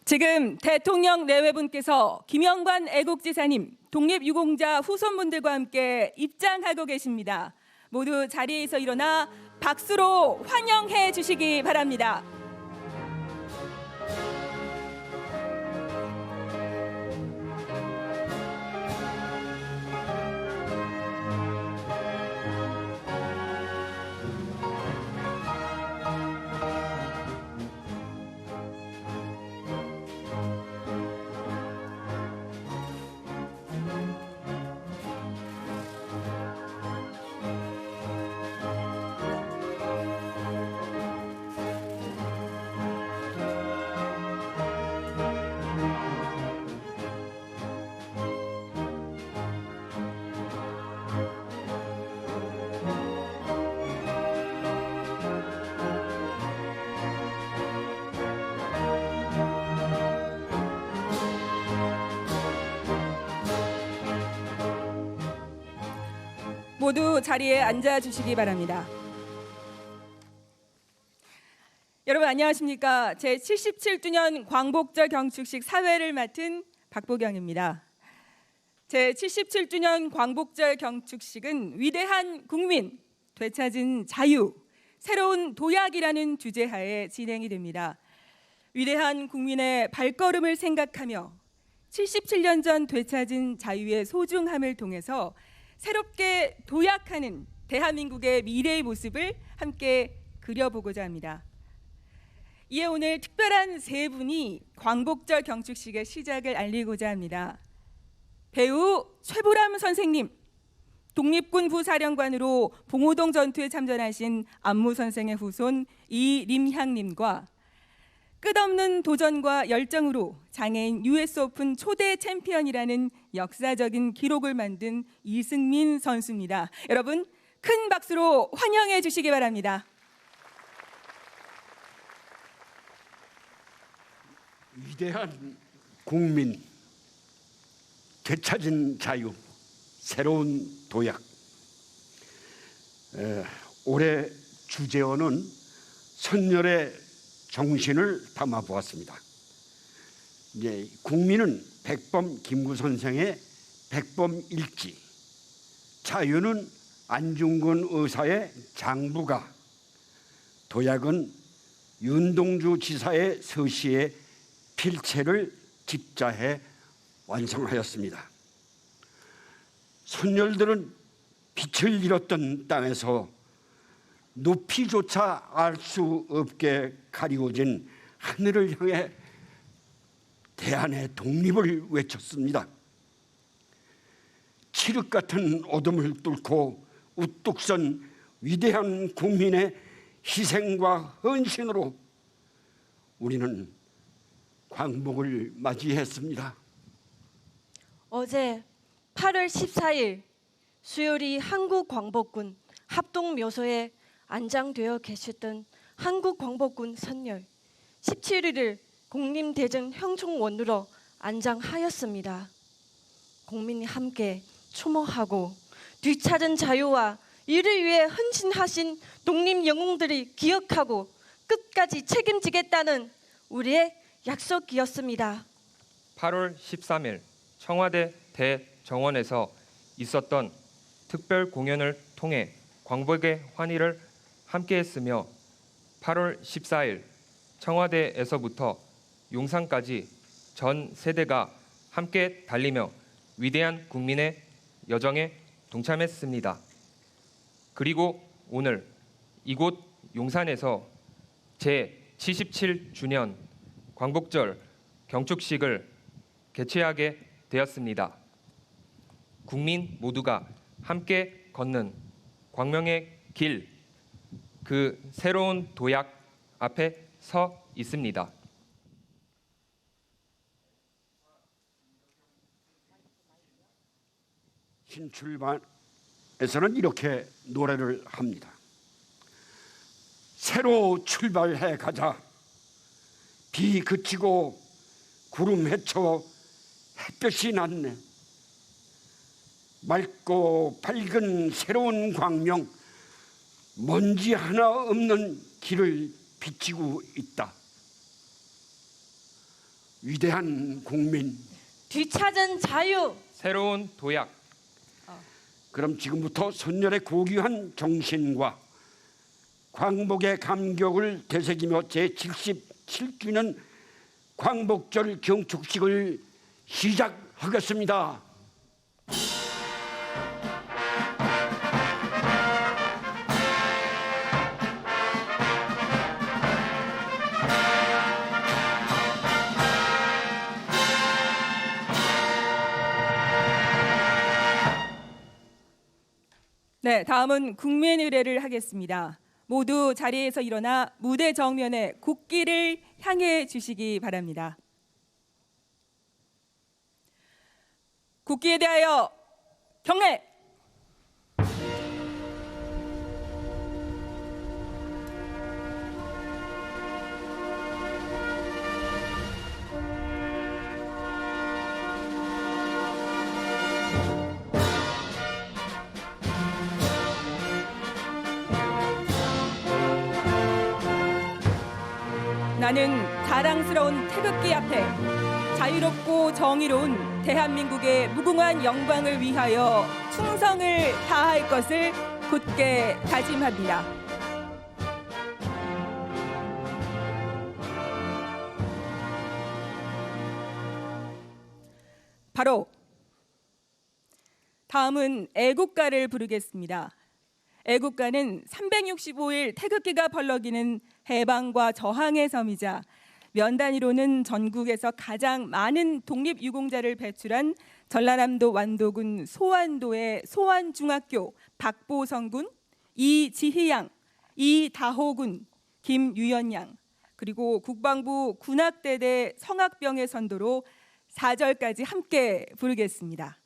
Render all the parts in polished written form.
지금 대통령 내외분께서 김영관 애국지사님, 독립유공자 후손분들과 함께 입장하고 계십니다. 모두 자리에서 일어나 박수로 환영해 주시기 바랍니다. 모두 자리에 앉아 주시기 바랍니다. 여러분 안녕하십니까? 제77주년 광복절 경축식 사회를 맡은 박보경입니다. 제77주년 광복절 경축식은 위대한 국민, 되찾은 자유, 새로운 도약이라는 주제하에 진행이 됩니다. 위대한 국민의 발걸음을 생각하며 77년 전 되찾은 자유의 소중함을 통해서 새롭게 도약하는 대한민국의 미래의 모습을 함께 그려보고자 합니다. 이에 오늘 특별한 세 분이 광복절 경축식의 시작을 알리고자 합니다. 배우 최보람 선생님, 독립군 부사령관으로 봉오동 전투에 참전하신 안무 선생의 후손 이림향님과 끝없는 도전과 열정으로 장애인 US 오픈 초대 챔피언이라는 역사적인 기록을 만든 이승민 선수입니다. 여러분 큰 박수로 환영해 주시기 바랍니다. 위대한 국민, 되찾은 자유, 새로운 도약. 올해 주제어는 선열의 정신을 담아 보았습니다. 이제 국민은 백범 김구 선생의 백범일지, 자유는 안중근 의사의 장부가, 도약은 윤동주 지사의 서시의 필체를 집자해 완성하였습니다. 선열들은 빛을 잃었던 땅에서 높이조차 알 수 없게 가리워진 하늘을 향해 대한의 독립을 외쳤습니다. 칠흑 같은 어둠을 뚫고 우뚝 선 위대한 국민의 희생과 헌신으로 우리는 광복을 맞이했습니다. 어제 8월 14일 수요일이 한국광복군 합동묘소에 안장되어 계셨던 한국광복군 선열 17일을 국림대전 형총원으로 안장하였습니다. 국민이 함께 추모하고 뒤찾은 자유와 이를 위해 헌신하신 독립영웅들이 기억하고 끝까지 책임지겠다는 우리의 약속이었습니다. 8월 13일 청와대 대정원에서 있었던 특별 공연을 통해 광복의 환희를 함께했으며 8월 14일 청와대에서부터 용산까지 전 세대가 함께 달리며 위대한 국민의 여정에 동참했습니다. 그리고 오늘 이곳 용산에서 제 제77주년 광복절 경축식을 개최하게 되었습니다. 국민 모두가 함께 걷는 광명의 길, 그 새로운 도약 앞에 서 있습니다. 신출발에서는 이렇게 노래를 합니다. 새로 출발해 가자. 비 그치고 구름 헤쳐 햇볕이 났네. 맑고 밝은 새로운 광명, 먼지 하나 없는 길을 비치고 있다. 위대한 국민, 뒤찾은 자유. 새로운 도약. 그럼 지금부터 선열의 고귀한 정신과 광복의 감격을 되새기며 제77주년 광복절 경축식을 시작하겠습니다. 네, 다음은 국민 의례를 하겠습니다. 모두 자리에서 일어나 무대 정면에 국기를 향해 주시기 바랍니다. 국기에 대하여 경례! 나는 자랑스러운 태극기 앞에 자유롭고 정의로운 대한민국의 무궁한 영광을 위하여 충성을 다할 것을 굳게 다짐합니다. 바로 다음은 애국가를 부르겠습니다. 애국가는 365일 태극기가 벌러기는 해방과 저항의 섬이자 면 단위로는 전국에서 가장 많은 독립유공자를 배출한 전라남도 완도군 소완도의 소완중학교 박보성군, 이지희양, 이다호군, 김유연양, 그리고 국방부 군악대대 성악병의 선도로 4절까지 함께 부르겠습니다.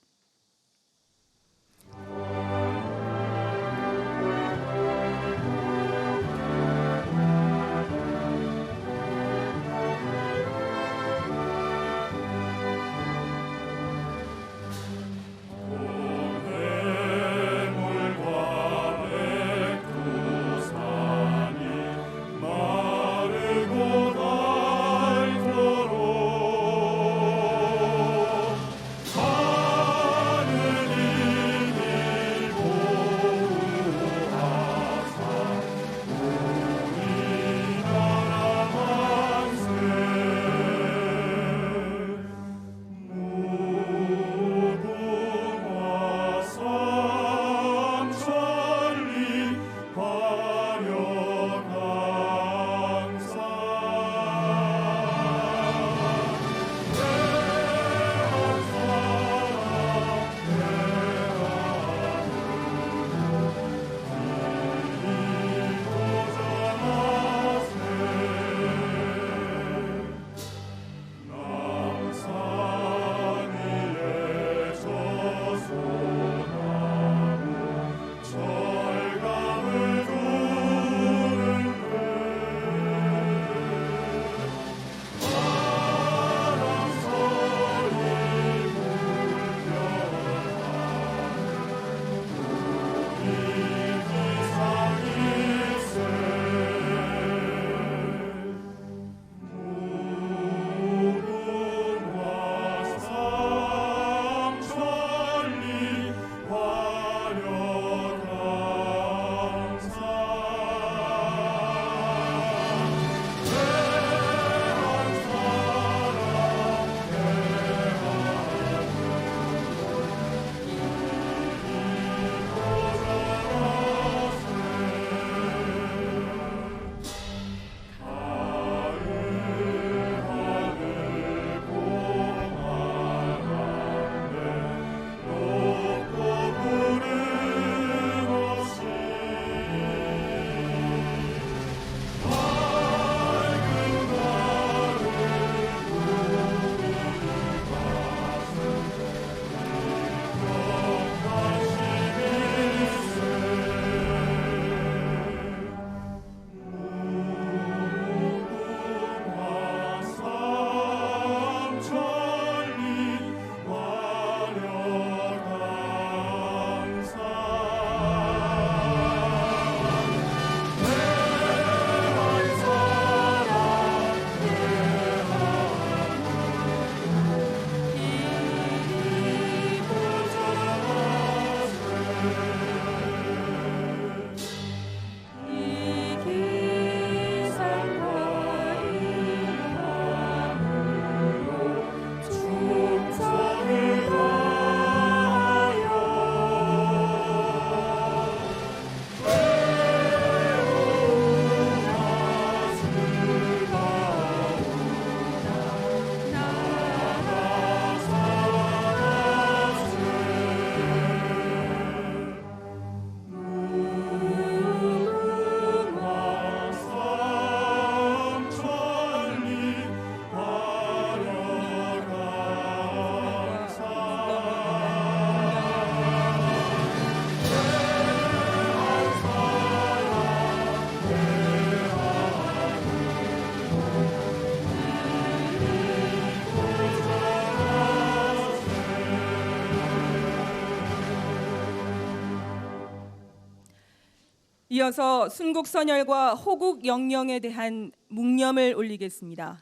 이어서 순국 선열과 호국 영령에 대한 묵념을 올리겠습니다.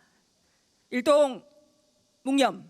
일동 묵념.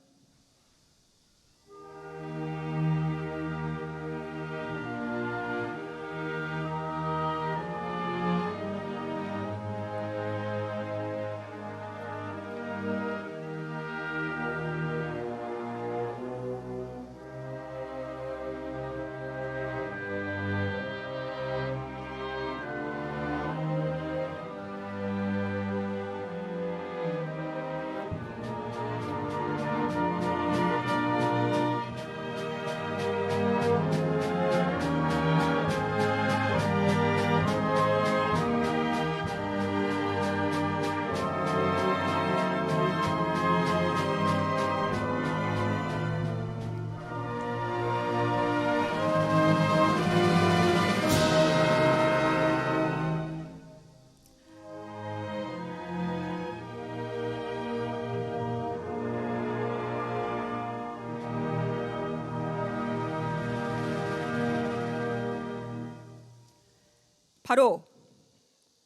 바로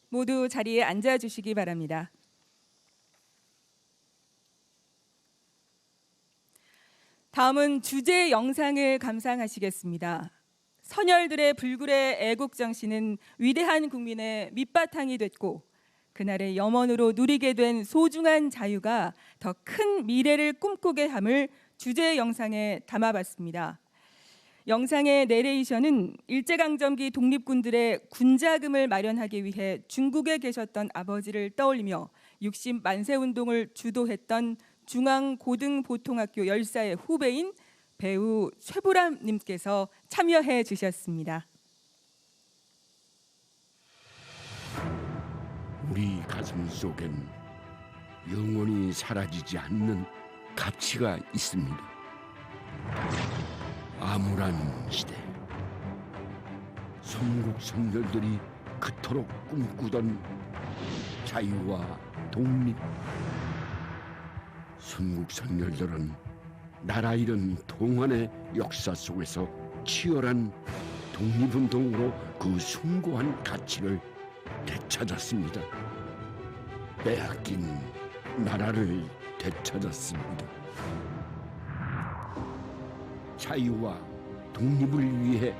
모두 자리에 앉아 주시기 바랍니다. 다음은 주제 영상을 감상하시겠습니다. 선열들의 불굴의 애국 정신은 위대한 국민의 밑바탕이 됐고 그날의 염원으로 누리게 된 소중한 자유가 더 큰 미래를 꿈꾸게 함을 주제 영상에 담아봤습니다. 영상의 내레이션은 일제강점기 독립군들의 군자금을 마련하기 위해 중국에 계셨던 아버지를 떠올리며 60 만세운동을 주도했던 중앙고등보통학교 열사의 후배인 배우 최보람 님께서 참여해 주셨습니다. 우리 가슴 속엔 영원히 사라지지 않는 가치가 있습니다. 암울한 시대, 선국 선열들이 그토록 꿈꾸던 자유와 독립. 선국 선열들은 나라 잃은 동안의 역사 속에서 치열한 독립운동으로 그 숭고한 가치를 되찾았습니다. 빼앗긴 나라를 되찾았습니다. 자유와 독립을 위해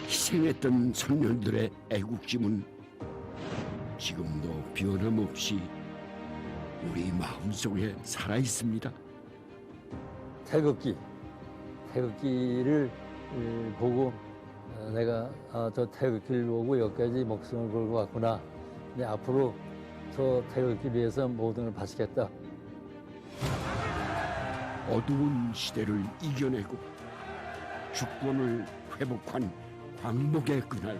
희생했던 선열들의 애국심은 지금도 변함없이 우리 마음속에 살아있습니다. 태극기를 보고 내가 저 태극기를 보고 여기까지 목숨을 걸고 왔구나. 근데 앞으로 저 태극기 위해서 모든 걸 바치겠다. 어두운 시대를 이겨내고 주권을 회복한 광복의 그날,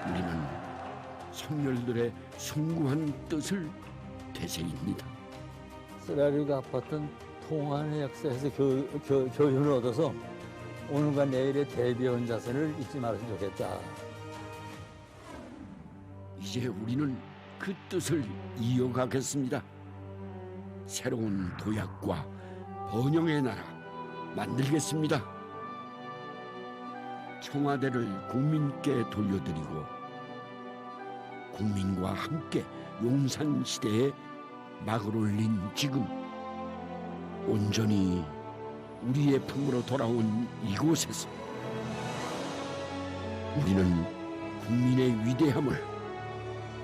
우리는 선열들의 숭고한 뜻을 되새깁니다. 쓰라리가 아팠던 통한의 역사에서 교훈을 얻어서 오늘과 내일의 대비원 자세를 잊지 말았으면 좋겠다. 이제 우리는 그 뜻을 이어가겠습니다. 새로운 도약과 번영의 나라 만들겠습니다. 청와대를 국민께 돌려드리고 국민과 함께 용산 시대에 막을 올린 지금, 온전히 우리의 품으로 돌아온 이곳에서 우리는 국민의 위대함을,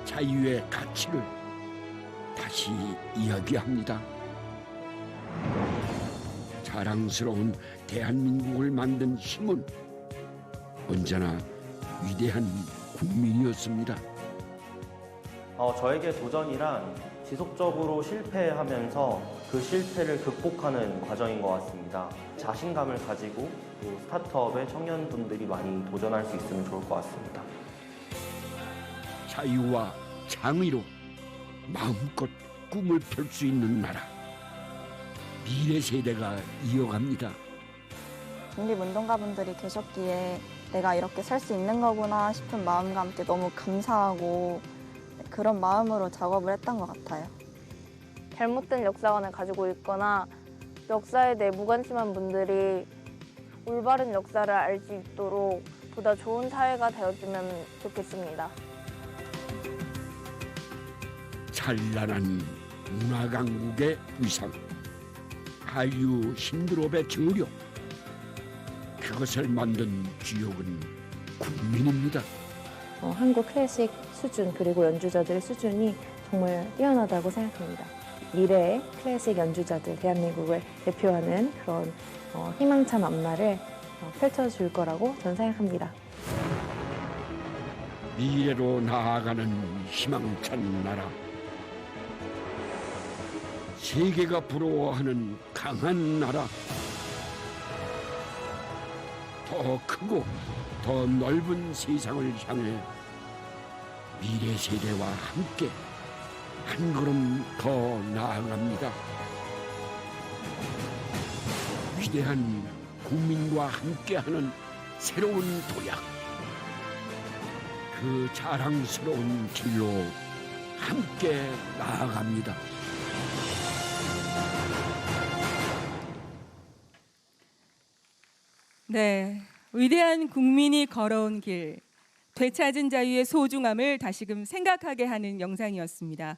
자유의 가치를 다시 이야기합니다. 자랑스러운 대한민국을 만든 힘은 언제나 위대한 국민이었습니다. 저에게 도전이란 지속적으로 실패하면서 그 실패를 극복하는 과정인 것 같습니다. 자신감을 가지고 또 스타트업에 청년분들이 많이 도전할 수 있으면 좋을 것 같습니다. 자유와 장의로 마음껏 꿈을 펼 수 있는 나라, 미래 세대가 이어갑니다. 독립운동가분들이 계셨기에 내가 이렇게 살 수 있는 거구나 싶은 마음과 함께 너무 감사하고 그런 마음으로 작업을 했던 것 같아요. 잘못된 역사관을 가지고 있거나 역사에 대해 무관심한 분들이 올바른 역사를 알 수 있도록 보다 좋은 사회가 되었으면 좋겠습니다. 찬란한 문화강국의 위상, 한류 신드롭의 저력, 그것을 만든 주역은 국민입니다. 한국 클래식 수준 그리고 연주자들의 수준이 정말 뛰어나다고 생각합니다. 미래의 클래식 연주자들, 대한민국을 대표하는 그런 희망찬 앞날을 펼쳐줄 거라고 저는 생각합니다. 미래로 나아가는 희망찬 나라, 세계가 부러워하는 강한 나라, 더 크고 더 넓은 세상을 향해 미래 세대와 함께 한 걸음 더 나아갑니다. 위대한 국민과 함께하는 새로운 도약, 그 자랑스러운 길로 함께 나아갑니다. 네, 위대한 국민이 걸어온 길, 되찾은 자유의 소중함을 다시금 생각하게 하는 영상이었습니다.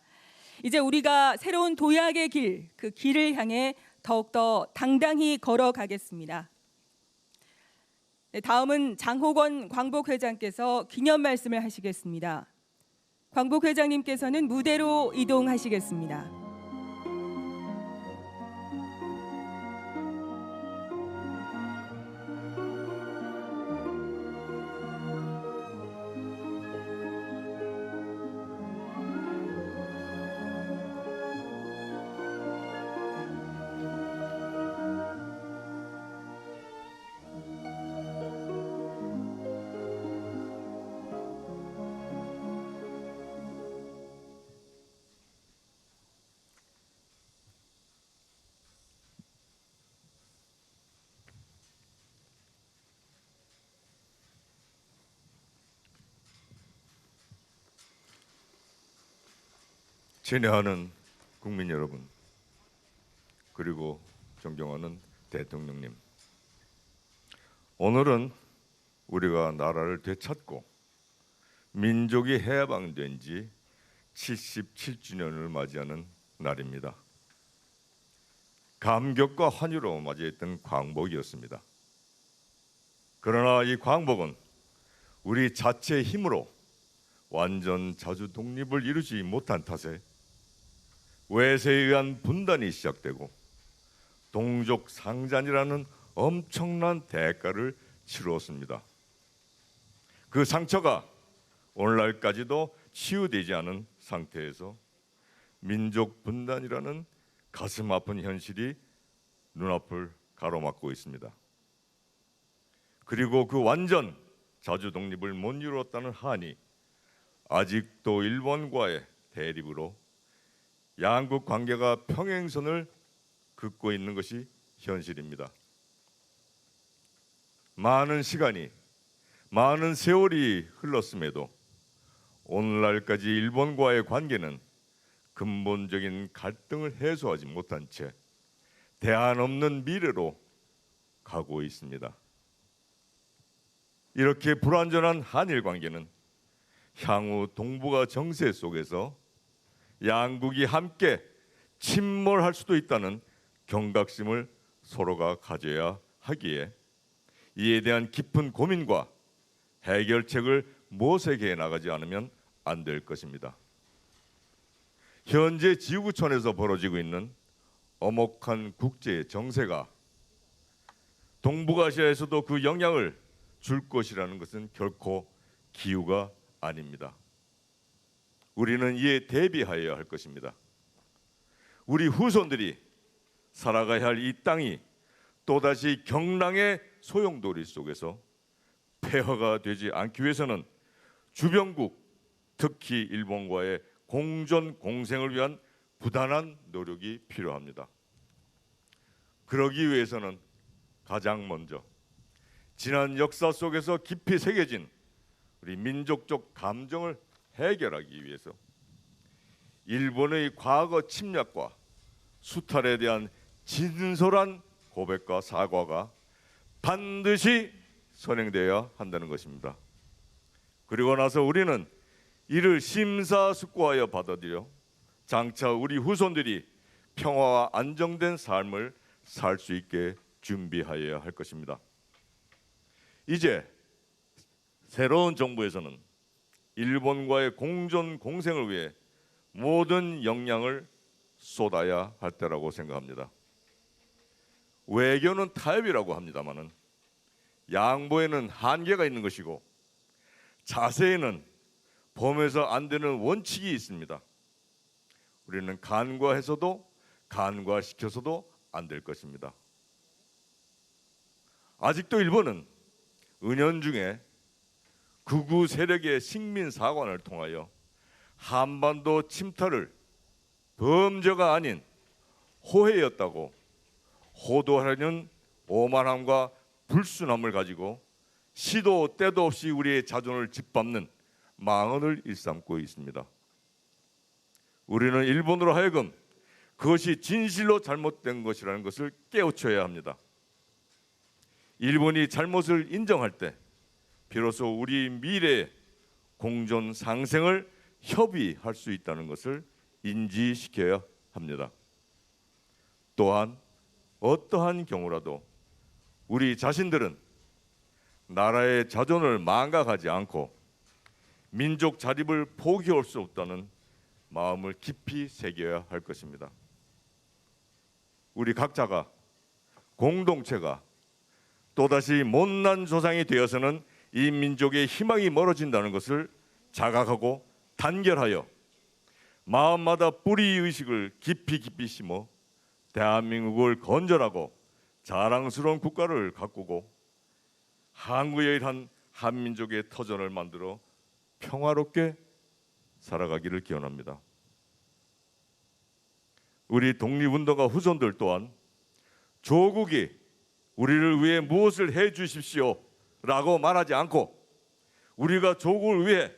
이제 우리가 새로운 도약의 길, 그 길을 향해 더욱더 당당히 걸어가겠습니다. 네, 다음은 장호건 광복회장께서 기념 말씀을 하시겠습니다. 광복회장님께서는 무대로 이동하시겠습니다. 친애하는 국민 여러분, 그리고 존경하는 대통령님, 오늘은 우리가 나라를 되찾고 민족이 해방된 지 77주년을 맞이하는 날입니다. 감격과 환희로 맞이했던 광복이었습니다. 그러나 이 광복은 우리 자체의 힘으로 완전 자주 독립을 이루지 못한 탓에 외세에 의한 분단이 시작되고 동족 상잔이라는 엄청난 대가를 치루었습니다. 그 상처가 오늘날까지도 치유되지 않은 상태에서 민족 분단이라는 가슴 아픈 현실이 눈앞을 가로막고 있습니다. 그리고 그 완전 자주 독립을 못 이루었다는 한이 아직도 일본과의 대립으로 양국 관계가 평행선을 긋고 있는 것이 현실입니다. 많은 시간이, 많은 세월이 흘렀음에도 오늘날까지 일본과의 관계는 근본적인 갈등을 해소하지 못한 채 대안 없는 미래로 가고 있습니다. 이렇게 불완전한 한일 관계는 향후 동북아 정세 속에서 양국이 함께 침몰할 수도 있다는 경각심을 서로가 가져야 하기에 이에 대한 깊은 고민과 해결책을 모색해 나가지 않으면 안 될 것입니다. 현재 지구촌에서 벌어지고 있는 엄혹한 국제 정세가 동북아시아에서도 그 영향을 줄 것이라는 것은 결코 기우가 아닙니다. 우리는 이에 대비하여야 할 것입니다. 우리 후손들이 살아가야 할 이 땅이 또다시 경랑의 소용돌이 속에서 폐허가 되지 않기 위해서는 주변국, 특히 일본과의 공존 공생을 위한 부단한 노력이 필요합니다. 그러기 위해서는 가장 먼저 지난 역사 속에서 깊이 새겨진 우리 민족적 감정을 해결하기 위해서 일본의 과거 침략과 수탈에 대한 진솔한 고백과 사과가 반드시 선행되어야 한다는 것입니다. 그리고 나서 우리는 이를 심사숙고하여 받아들여 장차 우리 후손들이 평화와 안정된 삶을 살 수 있게 준비하여야 할 것입니다. 이제 새로운 정부에서는 일본과의 공존 공생을 위해 모든 역량을 쏟아야 할 때라고 생각합니다. 외교는 타협이라고 합니다마는 양보에는 한계가 있는 것이고 자세에는 범해서 안 되는 원칙이 있습니다. 우리는 간과해서도 간과시켜서도 안 될 것입니다. 아직도 일본은 은연중에 극우 세력의 식민사관을 통하여 한반도 침탈을 범죄가 아닌 호해였다고 호도하려는 오만함과 불순함을 가지고 시도 때도 없이 우리의 자존을 짓밟는 망언을 일삼고 있습니다. 우리는 일본으로 하여금 그것이 진실로 잘못된 것이라는 것을 깨우쳐야 합니다. 일본이 잘못을 인정할 때 비로소 우리 미래의 공존 상생을 협의할 수 있다는 것을 인지시켜야 합니다. 또한 어떠한 경우라도 우리 자신들은 나라의 자존을 망각하지 않고 민족 자립을 포기할 수 없다는 마음을 깊이 새겨야 할 것입니다. 우리 각자가 공동체가 또다시 못난 조상이 되어서는 이 민족의 희망이 멀어진다는 것을 자각하고 단결하여 마음마다 뿌리의식을 깊이 심어 대한민국을 건전하고 자랑스러운 국가를 가꾸고 한구여일한 한민족의 터전을 만들어 평화롭게 살아가기를 기원합니다. 우리 독립운동가 후손들 또한 조국이 우리를 위해 무엇을 해 주십시오 라고 말하지 않고 우리가 조국을 위해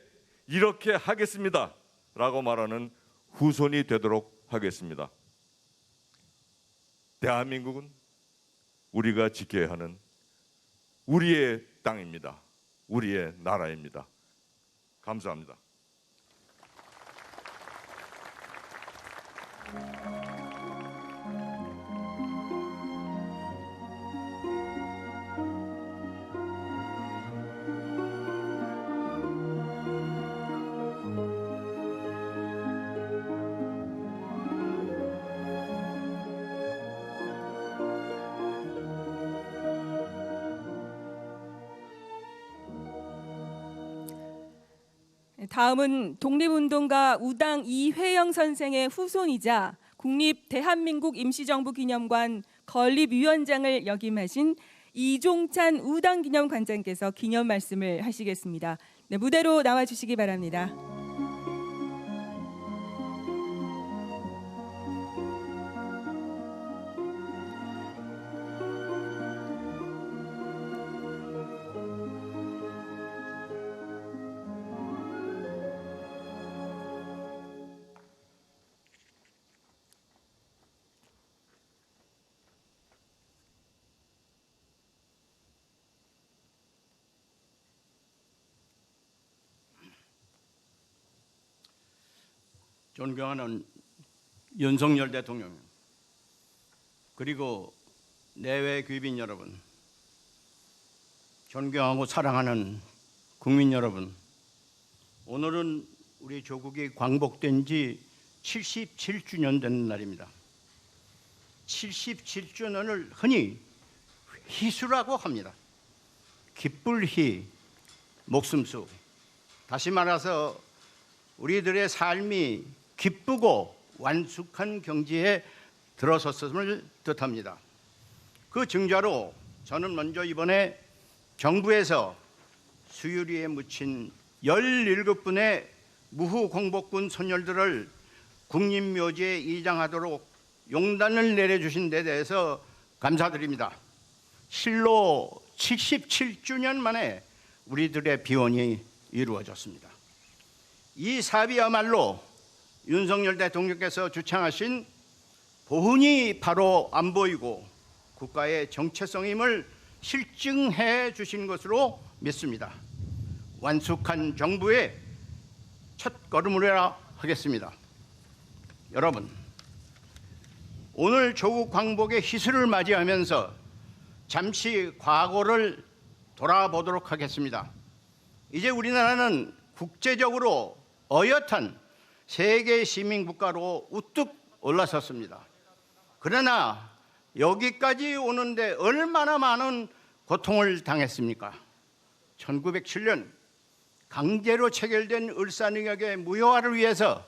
이렇게 하겠습니다 라고 말하는 후손이 되도록 하겠습니다. 대한민국은 우리가 지켜야 하는 우리의 땅입니다. 우리의 나라입니다. 감사합니다. 다음은 독립운동가 우당 이회영 선생의 후손이자 국립 대한민국 임시정부 기념관 건립위원장을 역임하신 이종찬 우당기념관장께서 기념 말씀을 하시겠습니다. 네, 무대로 나와주시기 바랍니다. 존경하는 윤석열 대통령 그리고 내외 귀빈 여러분, 존경하고 사랑하는 국민 여러분, 오늘은 우리 조국이 광복된 지 77주년 되는 날입니다. 77주년을 흔히 희수라고 합니다. 기쁠 희, 목숨수. 다시 말해서 우리들의 삶이 기쁘고 완숙한 경지에 들어섰음을 뜻합니다. 그 증자로 저는 먼저 이번에 정부에서 수유리에 묻힌 17분의 무후공복군 선열들을 국립묘지에 이장하도록 용단을 내려주신 데 대해서 감사드립니다. 실로 77주년 만에 우리들의 비원이 이루어졌습니다. 이 사업이야말로 윤석열 대통령께서 주창하신 보훈이 바로 안 보이고 국가의 정체성임을 실증해 주신 것으로 믿습니다. 완숙한 정부의 첫 걸음이라 하겠습니다. 여러분, 오늘 조국 광복의 희수를 맞이하면서 잠시 과거를 돌아보도록 하겠습니다. 이제 우리나라는 국제적으로 어엿한 세계 시민 국가로 우뚝 올라섰습니다. 그러나 여기까지 오는데 얼마나 많은 고통을 당했습니까? 1907년 강제로 체결된 을사능력의 무효화를 위해서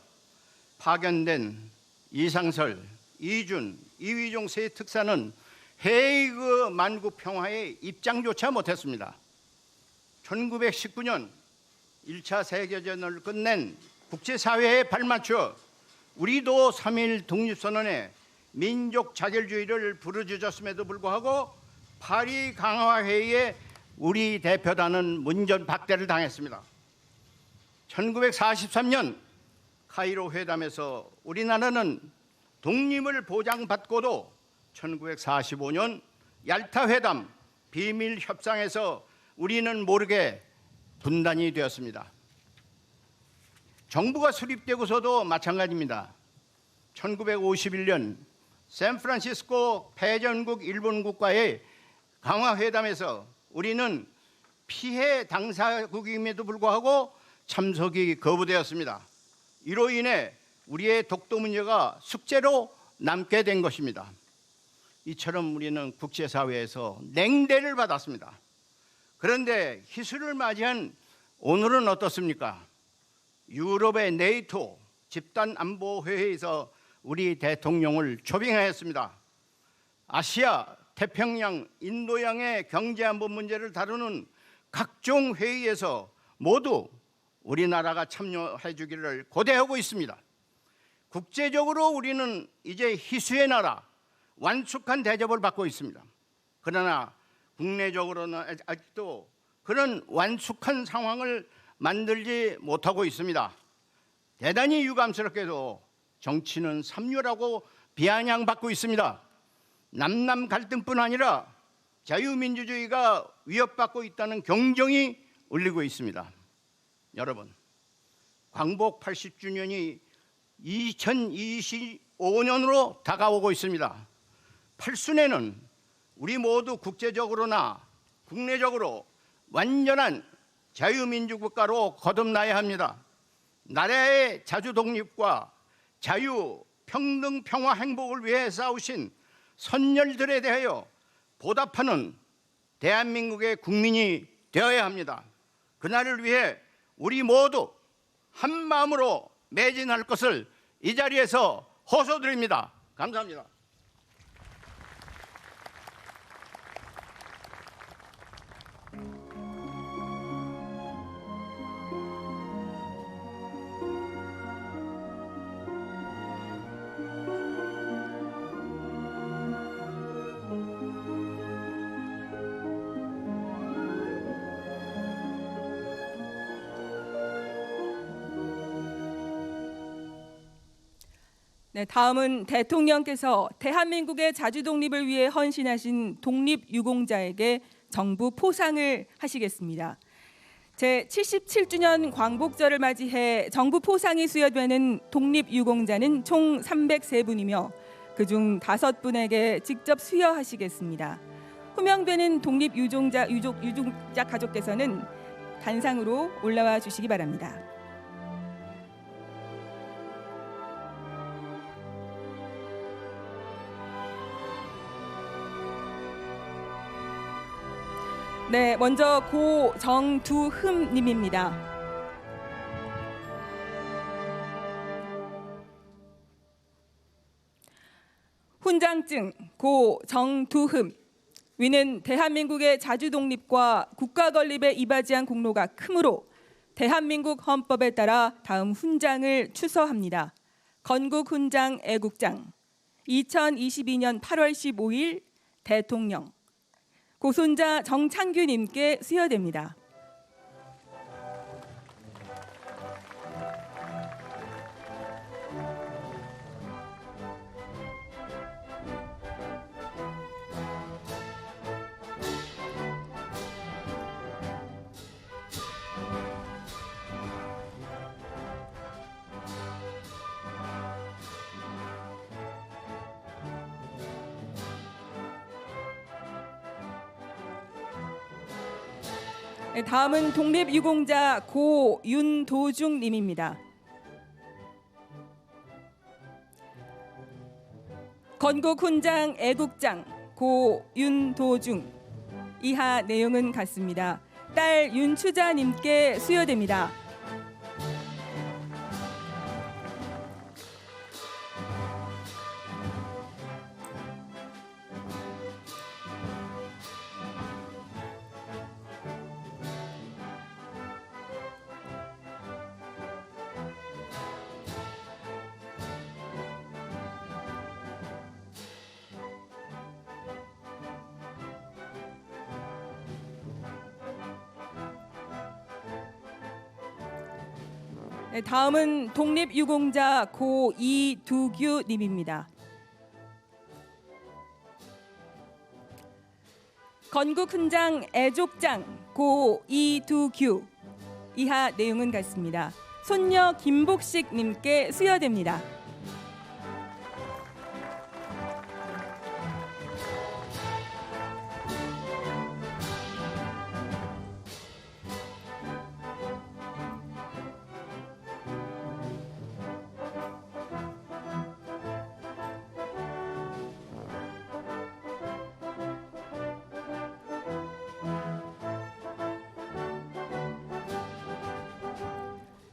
파견된 이상설, 이준, 이휘종 세 특사는 헤이그 만국 평화에 입장조차 못했습니다. 1919년 1차 세계대전을 끝낸 국제사회에 발맞춰 우리도 3.1 독립선언에 민족 자결주의를 부르짖었음에도 불구하고 파리 강화회의에 우리 대표단은 문전박대를 당했습니다. 1943년 카이로 회담에서 우리나라는 독립을 보장받고도 1945년 얄타 회담 비밀 협상에서 우리는 모르게 분단이 되었습니다. 정부가 수립되고서도 마찬가지입니다. 1951년 샌프란시스코 패전국 일본국과의 강화회담에서 우리는 피해 당사국임에도 불구하고 참석이 거부되었습니다. 이로 인해 우리의 독도 문제가 숙제로 남게 된 것입니다. 이처럼 우리는 국제사회에서 냉대를 받았습니다. 그런데 희수를 맞이한 오늘은 어떻습니까? 유럽의 네이토 집단안보회의에서 우리 대통령을 초빙하였습니다. 아시아, 태평양, 인도양의 경제안보 문제를 다루는 각종 회의에서 모두 우리나라가 참여해 주기를 고대하고 있습니다. 국제적으로 우리는 이제 희수의 나라, 완숙한 대접을 받고 있습니다. 그러나 국내적으로는 아직도 그런 완숙한 상황을 만들지 못하고 있습니다. 대단히 유감스럽게도 정치는 삼류라고 비아냥받고 있습니다. 남남 갈등뿐 아니라 자유민주주의가 위협받고 있다는 경종이 울리고 있습니다. 여러분, 광복 80주년이 2025년으로 다가오고 있습니다. 8순에는 우리 모두 국제적으로나 국내적으로 완전한 자유민주국가로 거듭나야 합니다. 나라의 자주독립과 자유, 평등, 평화, 행복을 위해 싸우신 선열들에 대하여 보답하는 대한민국의 국민이 되어야 합니다. 그날을 위해 우리 모두 한 마음으로 매진할 것을 이 자리에서 호소드립니다. 감사합니다. 네, 다음은 대통령께서 대한민국의 자주독립을 위해 헌신하신 독립유공자에게 정부 포상을 하시겠습니다. 제77주년 광복절을 맞이해 정부 포상이 수여되는 독립유공자는 총 303분이며 그중 5분에게 직접 수여하시겠습니다. 호명되는 독립유공자 가족께서는 단상으로 올라와 주시기 바랍니다. 네, 먼저 고정두흠님입니다. 훈장증 고정두흠. 위는 대한민국의 자주독립과 국가건립에 이바지한 공로가 크므로 대한민국 헌법에 따라 다음 훈장을 추서합니다. 건국훈장 애국장 2022년 8월 15일 대통령 고손자 정창규님께 수여됩니다. 네, 다음은 독립유공자 고윤도중 님입니다. 건국훈장 애국장 고윤도중. 이하 내용은 같습니다. 딸 윤추자님께 수여됩니다. 네, 다음은 독립유공자 고이두규 님입니다. 건국훈장 애족장 고이두규. 이하 내용은 같습니다. 손녀 김복식 님께 수여됩니다.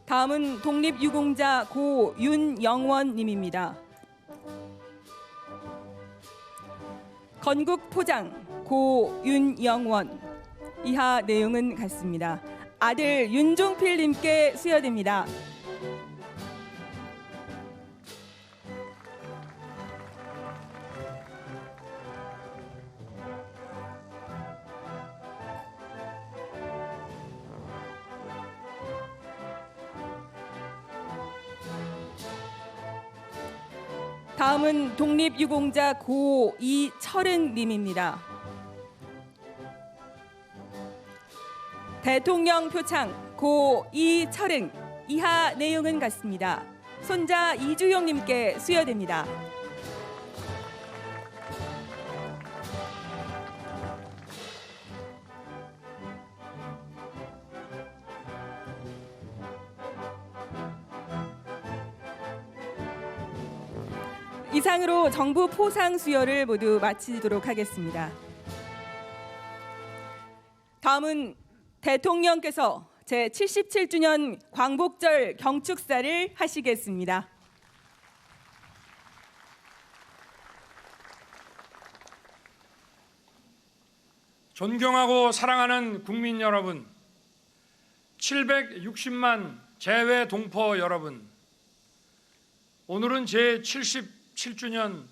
다음은 독립유공자 고윤영원 님입니다. 건국포장 고윤영원. 이하 내용은 같습니다. 아들 윤종필 님께 수여됩니다. 다음은 독립유공자 고이철은 님입니다. 대통령 표창 고이철은. 이하 내용은 같습니다. 손자 이주용 님께 수여됩니다. 이상으로 정부 포상 수여를 모두 마치도록 하겠습니다. 다음은 대통령께서 제77주년 광복절 경축사를 하시겠습니다. 존경하고 사랑하는 국민 여러분, 760만 재외 동포 여러분, 오늘은 제77주년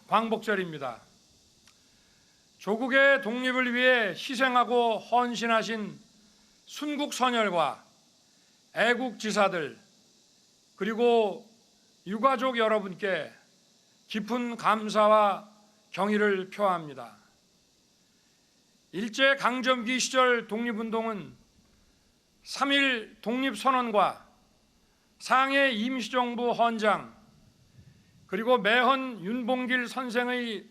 광복절입니다. 조국의 독립을 위해 희생하고 헌신하신 순국선열과 애국지사들 그리고 유가족 여러분께 깊은 감사와 경의를 표합니다. 일제강점기 시절 독립운동은 3.1 독립선언과 상해 임시정부 헌장 그리고 매헌 윤봉길 선생의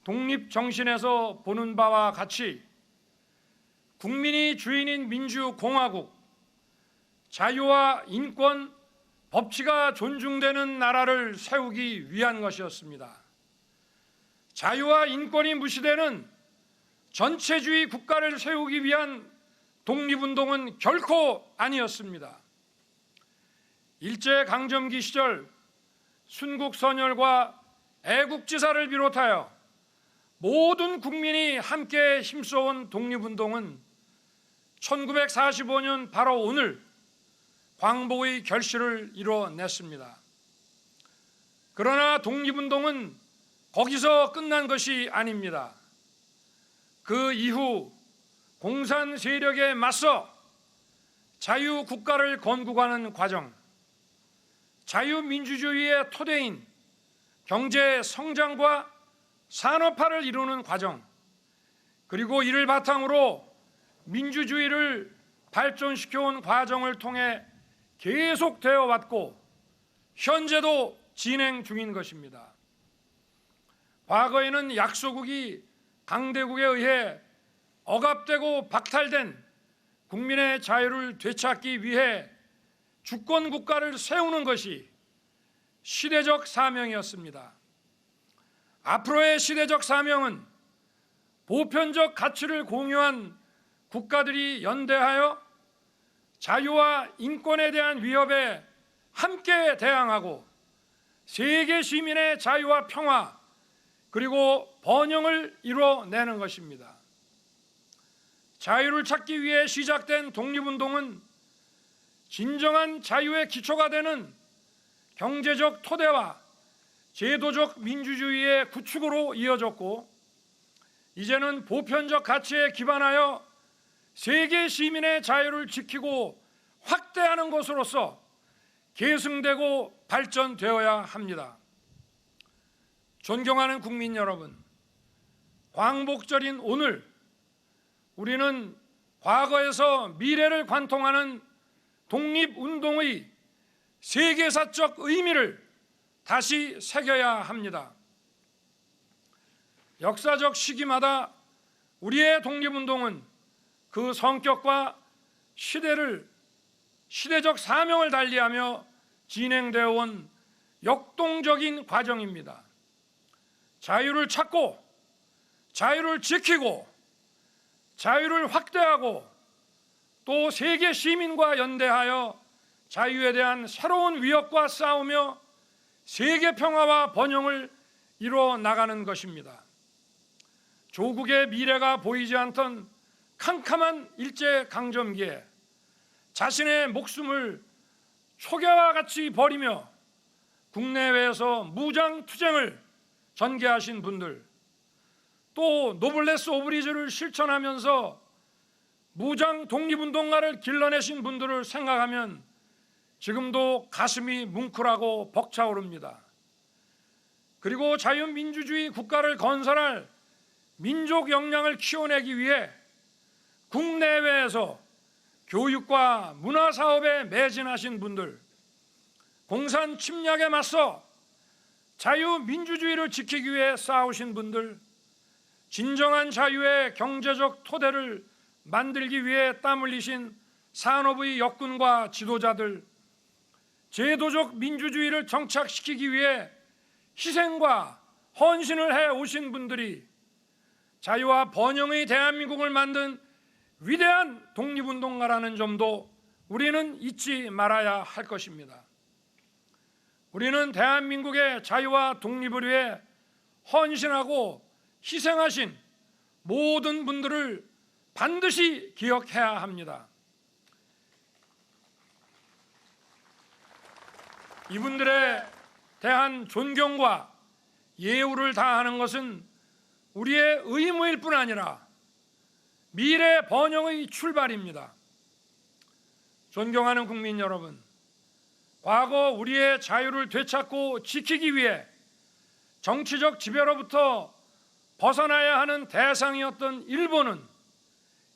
독립정신에서 보는 바와 같이 국민이 주인인 민주공화국, 자유와 인권, 법치가 존중되는 나라를 세우기 위한 것이었습니다. 자유와 인권이 무시되는 전체주의 국가를 세우기 위한 독립운동은 결코 아니었습니다. 일제강점기 시절 순국선열과 애국지사를 비롯하여 모든 국민이 함께 힘써온 독립운동은 1945년 바로 오늘 광복의 결실을 이뤄냈습니다. 그러나 독립운동은 거기서 끝난 것이 아닙니다. 그 이후 공산 세력에 맞서 자유국가를 건국하는 과정, 자유민주주의의 토대인 경제 성장과 산업화를 이루는 과정, 그리고 이를 바탕으로 민주주의를 발전시켜온 과정을 통해 계속되어 왔고 현재도 진행 중인 것입니다. 과거에는 약소국이 강대국에 의해 억압되고 박탈된 국민의 자유를 되찾기 위해 주권 국가를 세우는 것이 시대적 사명이었습니다. 앞으로의 시대적 사명은 보편적 가치를 공유한 국가들이 연대하여 자유와 인권에 대한 위협에 함께 대항하고 세계 시민의 자유와 평화 그리고 번영을 이뤄내는 것입니다. 자유를 찾기 위해 시작된 독립운동은 진정한 자유의 기초가 되는 경제적 토대와 제도적 민주주의의 구축으로 이어졌고, 이제는 보편적 가치에 기반하여 세계 시민의 자유를 지키고 확대하는 것으로서 계승되고 발전되어야 합니다. 존경하는 국민 여러분, 광복절인 오늘 우리는 과거에서 미래를 관통하는 독립운동의 세계사적 의미를 다시 새겨야 합니다. 역사적 시기마다 우리의 독립운동은 그 성격과 시대적 사명을 달리하며 진행되어 온 역동적인 과정입니다. 자유를 찾고 자유를 지키고 자유를 확대하고 또 세계 시민과 연대하여 자유에 대한 새로운 위협과 싸우며 세계 평화와 번영을 이뤄 나가는 것입니다. 조국의 미래가 보이지 않던 캄캄한 일제강점기에 자신의 목숨을 초계와 같이 버리며 국내외에서 무장투쟁을 전개하신 분들, 또 노블레스 오브리주를 실천하면서 무장 독립운동가를 길러내신 분들을 생각하면 지금도 가슴이 뭉클하고 벅차오릅니다. 그리고 자유민주주의 국가를 건설할 민족 역량을 키워내기 위해 국내외에서 교육과 문화사업에 매진하신 분들, 공산 침략에 맞서 자유민주주의를 지키기 위해 싸우신 분들, 진정한 자유의 경제적 토대를 만들기 위해 땀 흘리신 산업의 역군과 지도자들, 제도적 민주주의를 정착시키기 위해 희생과 헌신을 해 오신 분들이 자유와 번영의 대한민국을 만든 위대한 독립운동가라는 점도 우리는 잊지 말아야 할 것입니다. 우리는 대한민국의 자유와 독립을 위해 헌신하고 희생하신 모든 분들을 반드시 기억해야 합니다. 이분들에 대한 존경과 예우를 다하는 것은 우리의 의무일 뿐 아니라 미래 번영의 출발입니다. 존경하는 국민 여러분, 과거 우리의 자유를 되찾고 지키기 위해 정치적 지배로부터 벗어나야 하는 대상이었던 일본은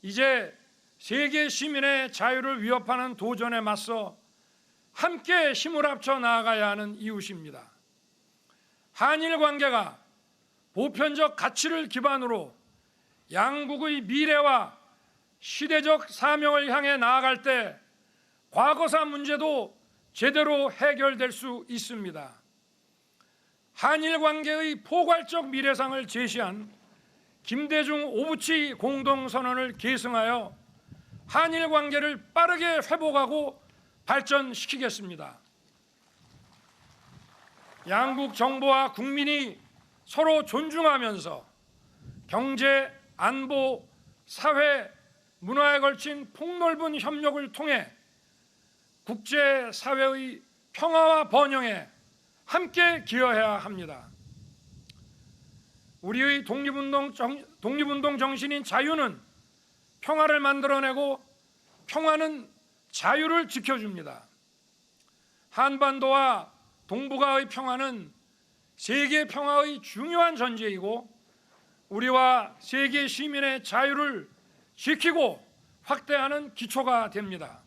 이제 세계 시민의 자유를 위협하는 도전에 맞서 함께 힘을 합쳐 나아가야 하는 이웃입니다. 한일 관계가 보편적 가치를 기반으로 양국의 미래와 시대적 사명을 향해 나아갈 때 과거사 문제도 제대로 해결될 수 있습니다. 한일 관계의 포괄적 미래상을 제시한 김대중 오부치 공동선언을 계승하여 한일 관계를 빠르게 회복하고 발전시키겠습니다. 양국 정부와 국민이 서로 존중하면서 경제, 안보, 사회, 문화에 걸친 폭넓은 협력을 통해 국제사회의 평화와 번영에 함께 기여해야 합니다. 우리의 독립운동 정신인 자유는 평화를 만들어내고 평화는 자유를 지켜줍니다. 한반도와 동북아의 평화는 세계 평화의 중요한 전제이고 우리와 세계 시민의 자유를 지키고 확대하는 기초가 됩니다.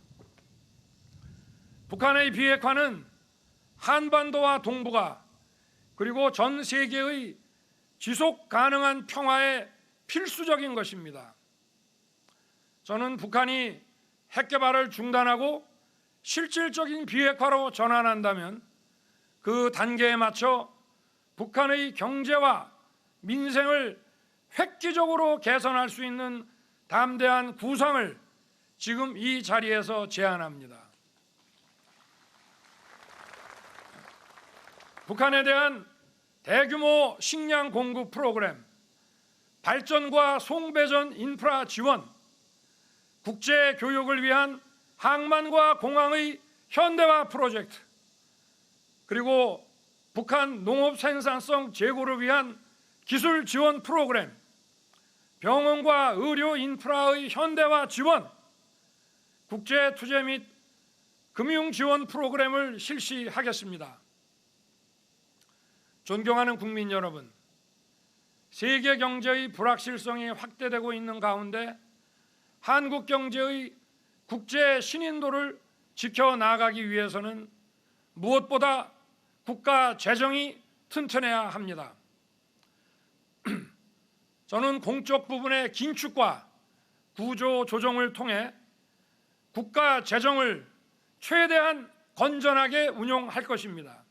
북한의 비핵화는 한반도와 동북아 그리고 전 세계의 지속 가능한 평화에 필수적인 것입니다. 저는 북한이 핵 개발을 중단하고 실질적인 비핵화로 전환한다면 그 단계에 맞춰 북한의 경제와 민생을 획기적으로 개선할 수 있는 담대한 구상을 지금 이 자리에서 제안합니다. 북한에 대한 대규모 식량 공급 프로그램, 발전과 송배전 인프라 지원, 국제 교육을 위한 항만과 공항의 현대화 프로젝트, 그리고 북한 농업 생산성 제고를 위한 기술 지원 프로그램, 병원과 의료 인프라의 현대화 지원, 국제 투자 및 금융 지원 프로그램을 실시하겠습니다. 존경하는 국민 여러분, 세계 경제의 불확실성이 확대되고 있는 가운데 한국 경제의 국제 신인도를 지켜나가기 위해서는 무엇보다 국가 재정이 튼튼해야 합니다. 저는 공적 부분의 긴축과 구조 조정을 통해 국가 재정을 최대한 건전하게 운용할 것입니다.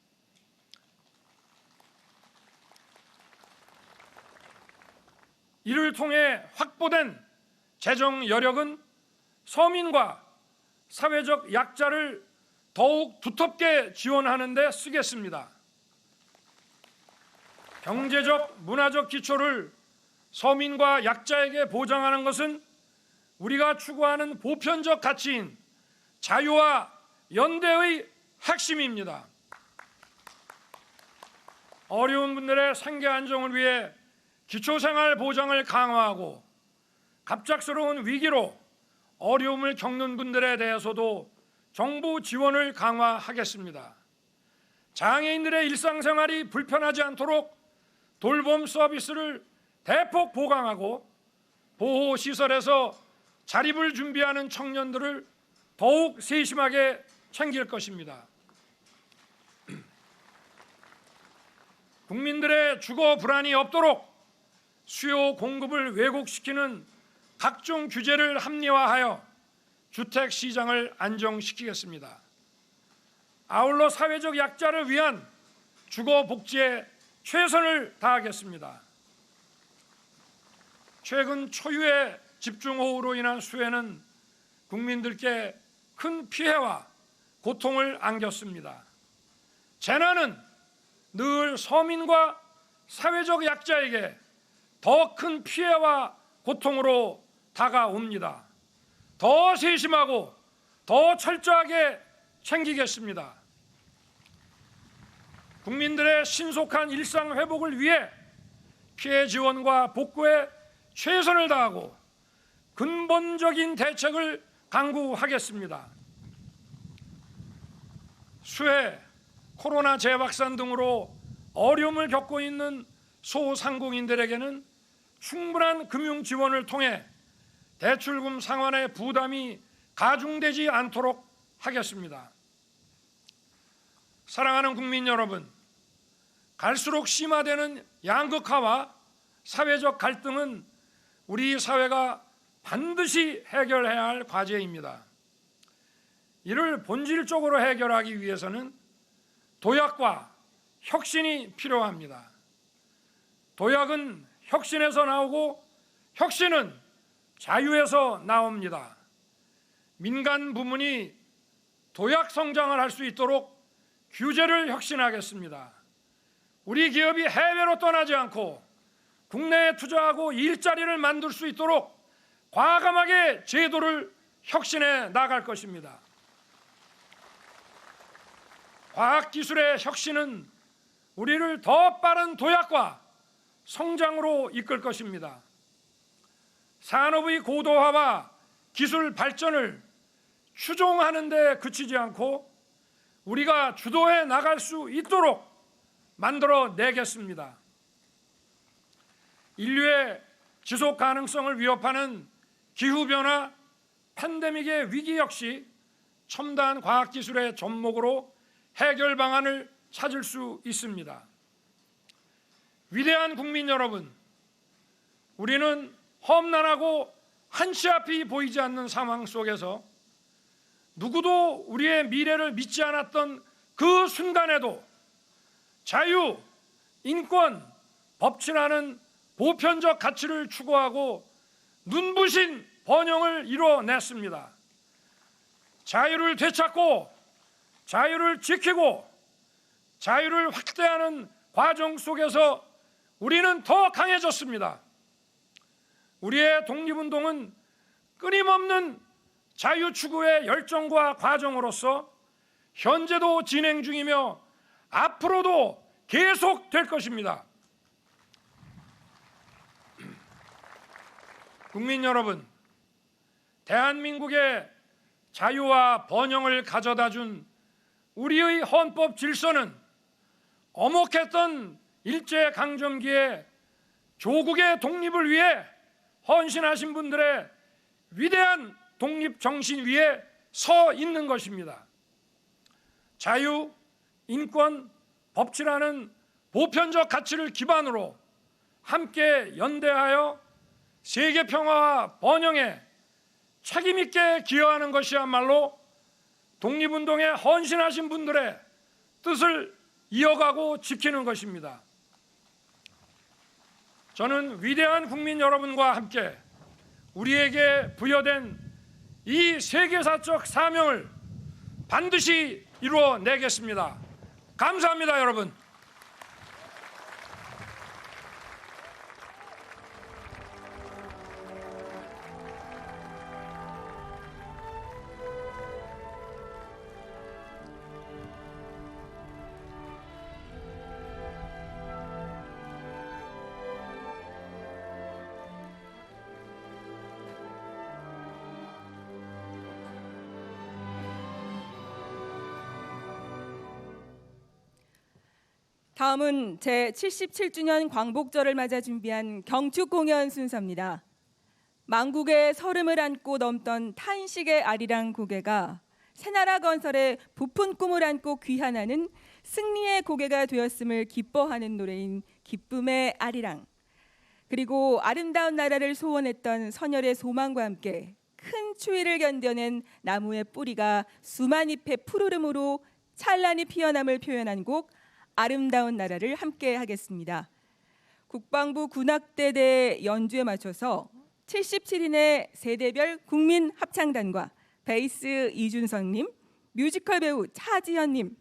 이를 통해 확보된 재정 여력은 서민과 사회적 약자를 더욱 두텁게 지원하는 데 쓰겠습니다. 경제적, 문화적 기초를 서민과 약자에게 보장하는 것은 우리가 추구하는 보편적 가치인 자유와 연대의 핵심입니다. 어려운 분들의 생계 안정을 위해 기초생활 보장을 강화하고 갑작스러운 위기로 어려움을 겪는 분들에 대해서도 정부 지원을 강화하겠습니다. 장애인들의 일상생활이 불편하지 않도록 돌봄 서비스를 대폭 보강하고 보호시설에서 자립을 준비하는 청년들을 더욱 세심하게 챙길 것입니다. 국민들의 주거 불안이 없도록 수요 공급을 왜곡시키는 각종 규제를 합리화하여 주택 시장을 안정시키겠습니다. 아울러 사회적 약자를 위한 주거 복지에 최선을 다하겠습니다. 최근 초유의 집중호우로 인한 수해는 국민들께 큰 피해와 고통을 안겼습니다. 재난은 늘 서민과 사회적 약자에게 더 큰 피해와 고통으로 다가옵니다. 더 세심하고 더 철저하게 챙기겠습니다. 국민들의 신속한 일상 회복을 위해 피해 지원과 복구에 최선을 다하고 근본적인 대책을 강구하겠습니다. 수해, 코로나 재확산 등으로 어려움을 겪고 있는 소상공인들에게는 충분한 금융 지원을 통해 대출금 상환의 부담이 가중되지 않도록 하겠습니다. 사랑하는 국민 여러분, 갈수록 심화되는 양극화와 사회적 갈등은 우리 사회가 반드시 해결해야 할 과제입니다. 이를 본질적으로 해결하기 위해서는 도약과 혁신이 필요합니다. 도약은 혁신에서 나오고 혁신은 자유에서 나옵니다. 민간 부문이 도약 성장을 할 수 있도록 규제를 혁신하겠습니다. 우리 기업이 해외로 떠나지 않고 국내에 투자하고 일자리를 만들 수 있도록 과감하게 제도를 혁신해 나갈 것입니다. 과학기술의 혁신은 우리를 더 빠른 도약과 성장으로 이끌 것입니다. 산업의 고도화와 기술 발전을 추종하는 데 그치지 않고 우리가 주도해 나갈 수 있도록 만들어내겠습니다. 인류의 지속 가능성을 위협하는 기후변화, 팬데믹의 위기 역시 첨단 과학기술의 접목으로 해결 방안을 찾을 수 있습니다. 위대한 국민 여러분, 우리는 험난하고 한치 앞이 보이지 않는 상황 속에서 누구도 우리의 미래를 믿지 않았던 그 순간에도 자유, 인권, 법치라는 보편적 가치를 추구하고 눈부신 번영을 이뤄냈습니다. 자유를 되찾고 자유를 지키고 자유를 확대하는 과정 속에서 우리는 더 강해졌습니다. 우리의 독립운동은 끊임없는 자유 추구의 열정과 과정으로서 현재도 진행 중이며 앞으로도 계속될 것입니다. 국민 여러분, 대한민국의 자유와 번영을 가져다준 우리의 헌법 질서는 엄혹했던 일제강점기에 조국의 독립을 위해 헌신하신 분들의 위대한 독립정신 위에 서 있는 것입니다. 자유, 인권, 법치라는 보편적 가치를 기반으로 함께 연대하여 세계 평화와 번영에 책임있게 기여하는 것이야말로 독립운동에 헌신하신 분들의 뜻을 이어가고 지키는 것입니다. 저는 위대한 국민 여러분과 함께 우리에게 부여된 이 세계사적 사명을 반드시 이루어내겠습니다. 감사합니다, 여러분. 다음은 제77주년 광복절을 맞아 준비한 경축 공연 순서입니다. 망국의 서름을 안고 넘던 탄식의 아리랑 고개가 새나라 건설의 부푼 꿈을 안고 귀환하는 승리의 고개가 되었음을 기뻐하는 노래인 기쁨의 아리랑, 그리고 아름다운 나라를 소원했던 선열의 소망과 함께 큰 추위를 견뎌낸 나무의 뿌리가 수만 잎의 푸르름으로 찬란히 피어남을 표현한 곡 아름다운 나라를 함께 하겠습니다. 국방부 군악대대 연주에 맞춰서 77인의 세대별 국민 합창단과 베이스 이준성님, 뮤지컬 배우 차지현님,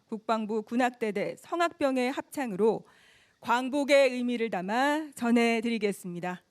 국방부 군악대대 성악병의 합창으로 광복의 의미를 담아 전해드리겠습니다.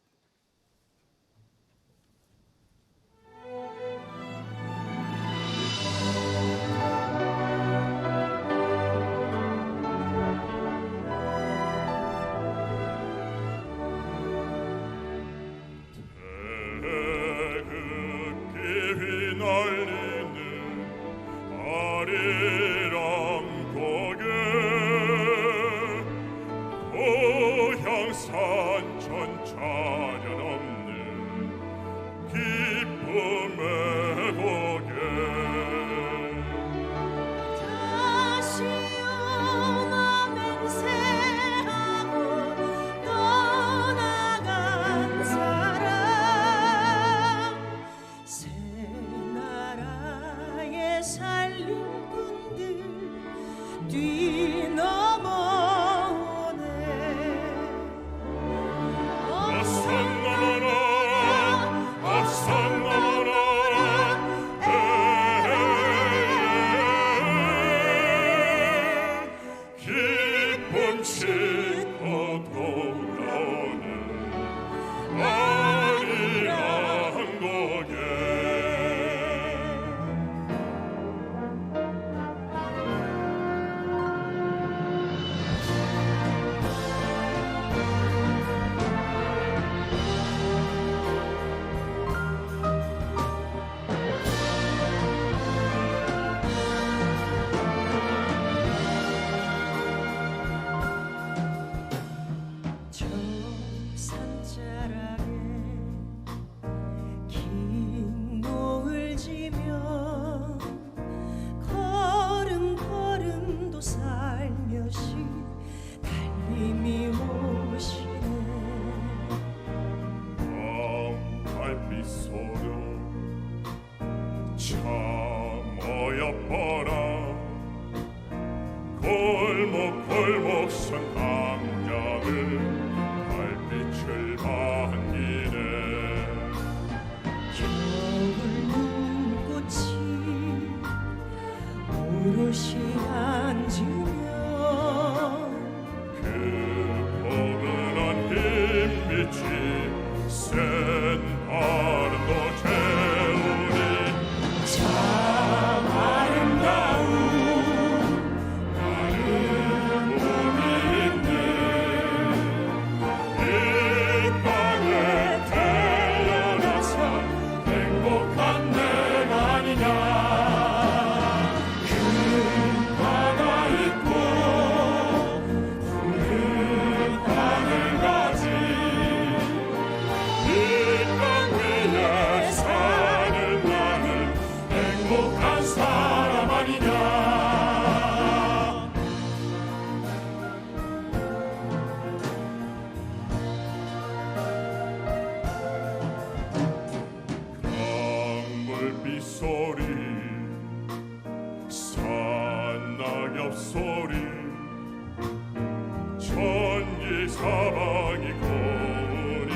사방이 고우니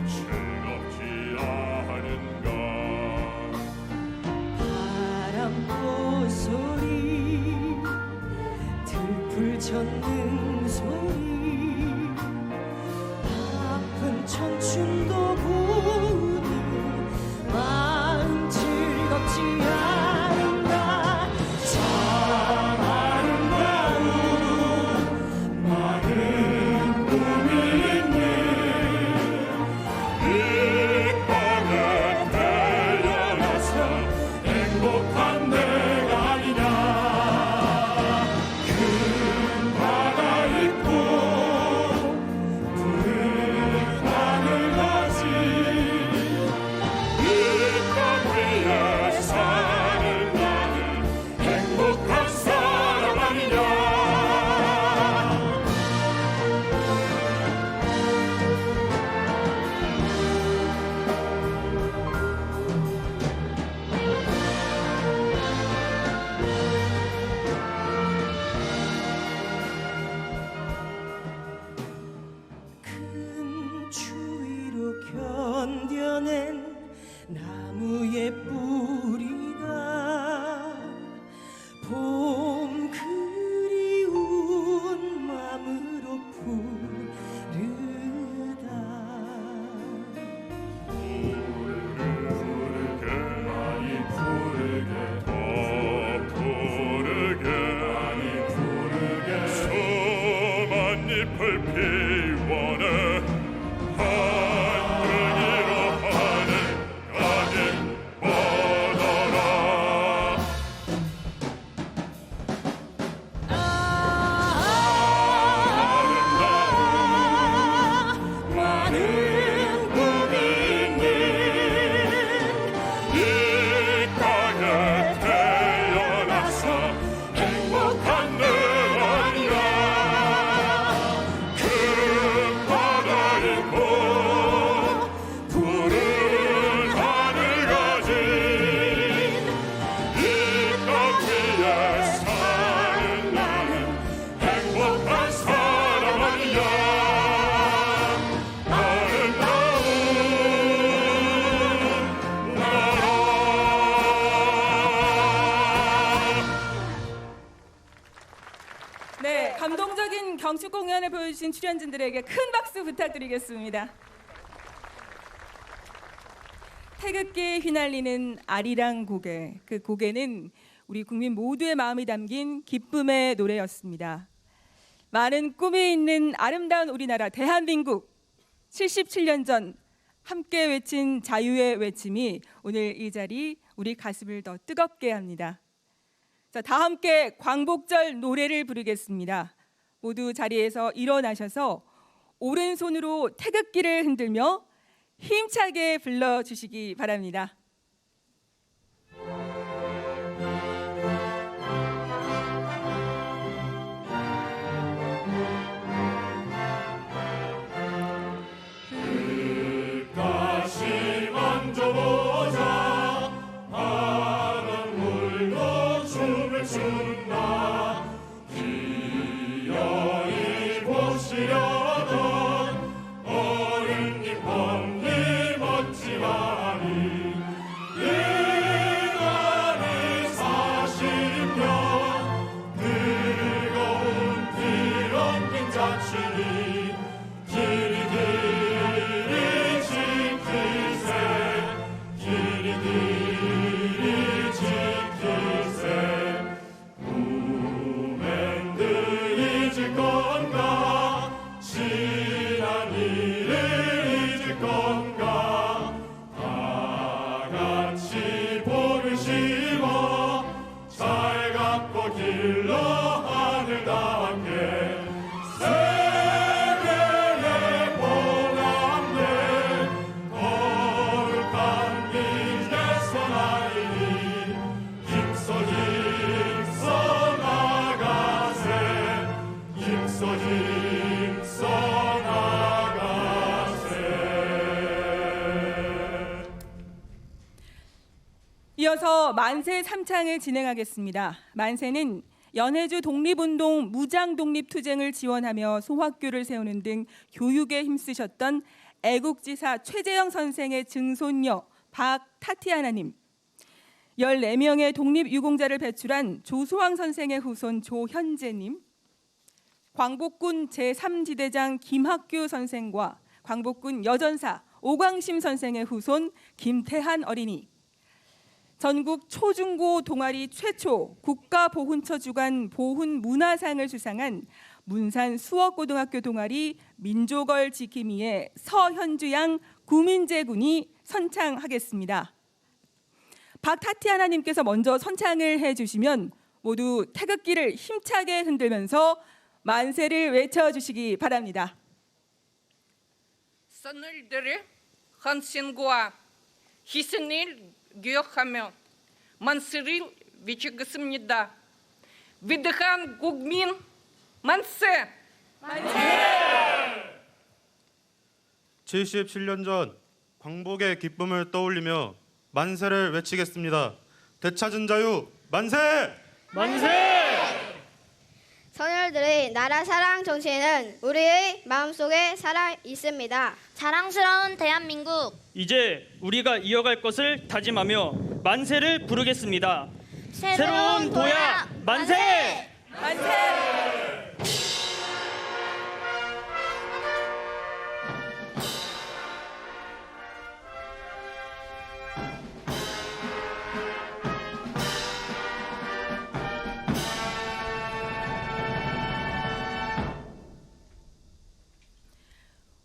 즐겁지 않은가. 바람꽃 소리 들풀 젓는 소리 아픈 청춘도 보니 마음 즐겁지 않은가. 참 아름다운 많은 꿈이 있는 이 땅에 태어나서 행복한 내가 아니냐. 큰 바다 있고 푸른 하늘 가지 이 땅 위에 사는 나는 행복한 사람 아니냐. 큰 추위로 견뎌낸 나무의 뿌리가 봄 그리운 마음으로 푸르다. 푸르게 많이 푸르게 더 푸르게 많이 푸르게 수만 잎을 피워내 한글이로 하늘까지 뻗어라. 많은 꿈이 있는 이 땅에 태어나서 행복한 내 아니야. 큰 바다 있고 푸른 하늘 가진 이 땅 위에 사는 나는 행복한 사람 아니야. 아름다운 나라. 네, 감동적인 경축 공연을 보여주신 출연진들에게 큰 박수 부탁드리겠습니다. 태극기에 휘날리는 아리랑 고개, 그 고개는 우리 국민 모두의 마음이 담긴 기쁨의 노래였습니다. 많은 꿈이 있는 아름다운 우리나라 대한민국, 77년 전 함께 외친 자유의 외침이 오늘 이 자리 우리 가슴을 더 뜨겁게 합니다. 자, 다 함께 광복절 노래를 부르겠습니다. 모두 자리에서 일어나셔서 오른손으로 태극기를 흔들며 힘차게 불러주시기 바랍니다. 다시 만져보자. 바람물고 춤을 춘다. 기어이 보시려던 어른 기쁨이 멋지마니 이날이 40년 뜨거운 피렁긴 자취니 길이 지키세. 길이 지키세. 꿈엔드 잊을 건가. 지난 일을 잊을 건가. 다 같이 복을 심어 잘 갖고 길러 하늘 닿게. 세계의 봉함대 거룩한 빛에서 나이니 힘써 힘써 나가세. 힘써 힘써 나가세. 이어서 만세 3창을 진행하겠습니다. 만세는 연해주 독립운동 무장 독립투쟁을 지원하며 소학교를 세우는 등 교육에 힘쓰셨던 애국지사 최재형 선생의 증손녀 박타티아나님, 14명의 독립유공자를 배출한 조소왕 선생의 후손 조현재님, 광복군 제3지대장 김학규 선생과 광복군 여전사 오광심 선생의 후손 김태한 어린이, 전국 초중고 동아리 최초 국가보훈처 주관 보훈문화상을 수상한 문산 수업고등학교 동아리 민족을 지킴이의 서현주양 구민재 군이 선창하겠습니다. 박타티아나님께서 먼저 선창을 해주시면 모두 태극기를 힘차게 흔들면서 만세를 외쳐주시기 바랍니다. 선을들의 헌신과 희생을 기억하며 만세를 외치겠습니다. 위대한 국민 만세! 만세! 77년 전 광복의 기쁨을 떠올리며 만세를 외치겠습니다. 되찾은 자유 만세! 만세! 선열들의 나라 사랑 정신은 우리의 마음속에 살아 있습니다. 자랑스러운 대한민국, 이제 우리가 이어갈 것을 다짐하며 만세를 부르겠습니다. 새로운 도약 만세! 만세!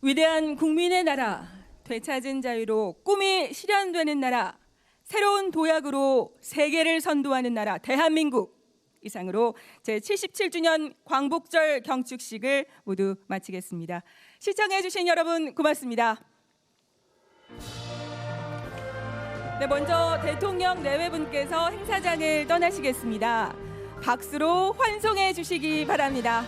위대한 국민의 나라, 되찾은 자유로 꿈이 실현되는 나라, 새로운 도약으로 세계를 선도하는 나라 대한민국. 이상으로 제77주년 광복절 경축식을 모두 마치겠습니다. 시청해 주신 여러분 고맙습니다. 네, 먼저 대통령 내외분께서 행사장을 떠나시겠습니다. 박수로 환송해 주시기 바랍니다.